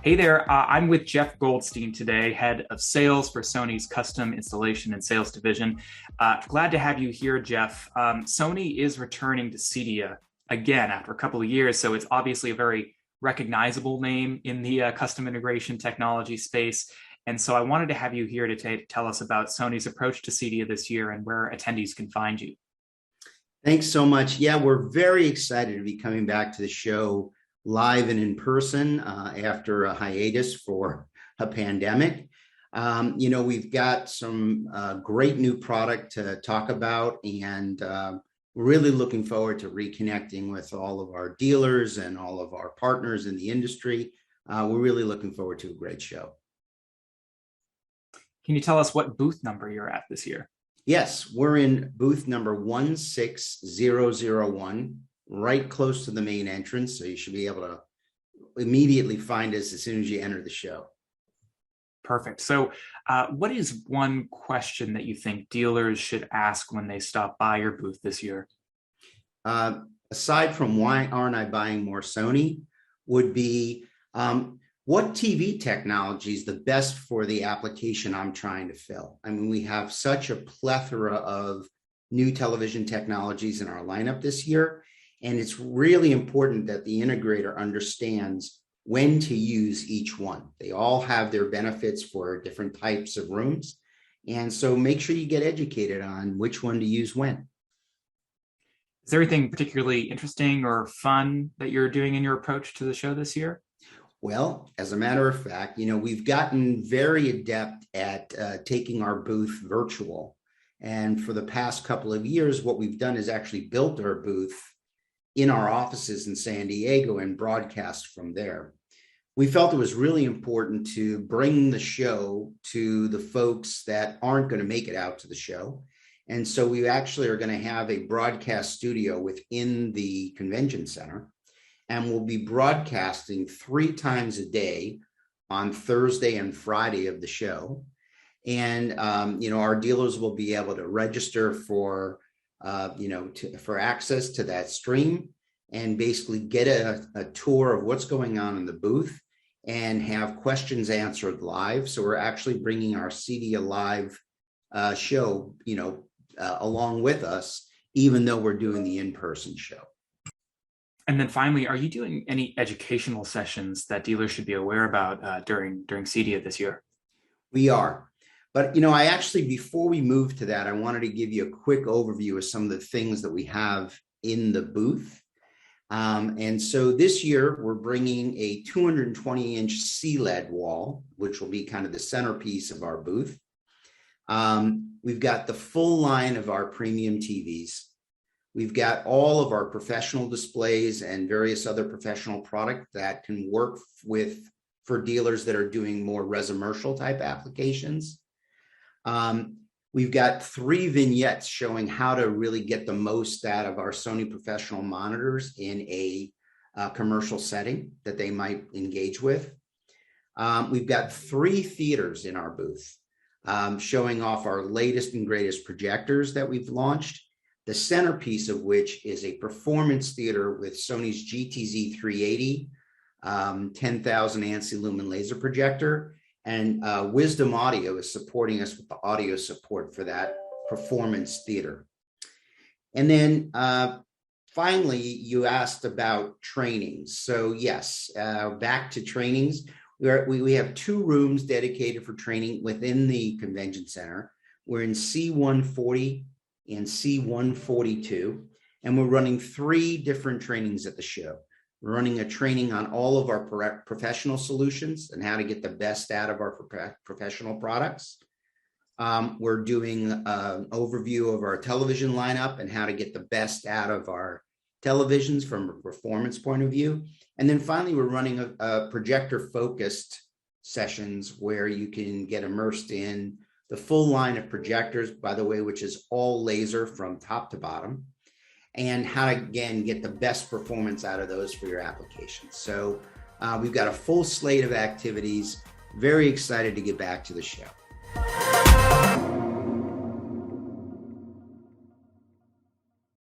Hey there, I'm with Jeff Goldstein today, head of sales for Sony's custom installation and sales division. Glad to have you here, Jeff. Sony is returning to CEDIA again after a couple of years, so it's obviously a very recognizable name in the custom integration technology space. And so I wanted to have you here to tell us about Sony's approach to CEDIA this year and where attendees can find you. Thanks so much. Yeah, we're very excited to be coming back to the show live and in person after a hiatus for a pandemic. We've got some great new product to talk about, and really looking forward to reconnecting with all of our dealers and all of our partners in the industry. We're really looking forward to a great show. Can you tell us what booth number you're at this year? Yes, we're in booth number 16001, right close to the main entrance. So you should be able to immediately find us as soon as you enter the show. Perfect. So what is one question that you think dealers should ask when they stop by your booth this year? Aside from why aren't I buying more Sony, would be what TV technology is the best for the application I'm trying to fill? I mean, we have such a plethora of new television technologies in our lineup this year, and it's really important that the integrator understands when to use each one. They all have their benefits for different types of rooms, and so make sure you get educated on which one to use when. Is there anything particularly interesting or fun that you're doing in your approach to the show this year? Well, as a matter of fact, we've gotten very adept at taking our booth virtual. And for the past couple of years, what we've done is actually built our booth in our offices in San Diego and broadcast from there. We felt it was really important to bring the show to the folks that aren't going to make it out to the show. And so we actually are going to have a broadcast studio within the convention center. And we'll be broadcasting 3 times a day on Thursday and Friday of the show. And, our dealers will be able to register for, for access to that stream and basically get a tour of what's going on in the booth and have questions answered live. So we're actually bringing our CEDIA Live show, along with us, even though we're doing the in-person show. And then finally, are you doing any educational sessions that dealers should be aware about during CEDIA this year? We are. But, I actually, before we move to that, I wanted to give you a quick overview of some of the things that we have in the booth. And so this year, we're bringing a 220-inch CLED wall, which will be kind of the centerpiece of our booth. We've got the full line of our premium TVs. We've got all of our professional displays and various other professional product that can work for dealers that are doing more residential type applications. We've got 3 vignettes showing how to really get the most out of our Sony professional monitors in a commercial setting that they might engage with. We've got 3 theaters in our booth showing off our latest and greatest projectors that we've launched. The centerpiece of which is a performance theater with Sony's GTZ 380, 10,000 ANSI lumen laser projector, and Wisdom Audio is supporting us with the audio support for that performance theater. And then finally, you asked about trainings. So yes, back to trainings. We have 2 rooms dedicated for training within the convention center. We're in C140 and C142, and we're running 3 different trainings at the show. We're running a training on all of our professional solutions and how to get the best out of our professional products. We're doing an overview of our television lineup and how to get the best out of our televisions from a performance point of view. And then finally, we're running a projector-focused sessions where you can get immersed in the full line of projectors, by the way, which is all laser from top to bottom, and how to, again, get the best performance out of those for your applications. So we've got a full slate of activities. Very excited to get back to the show.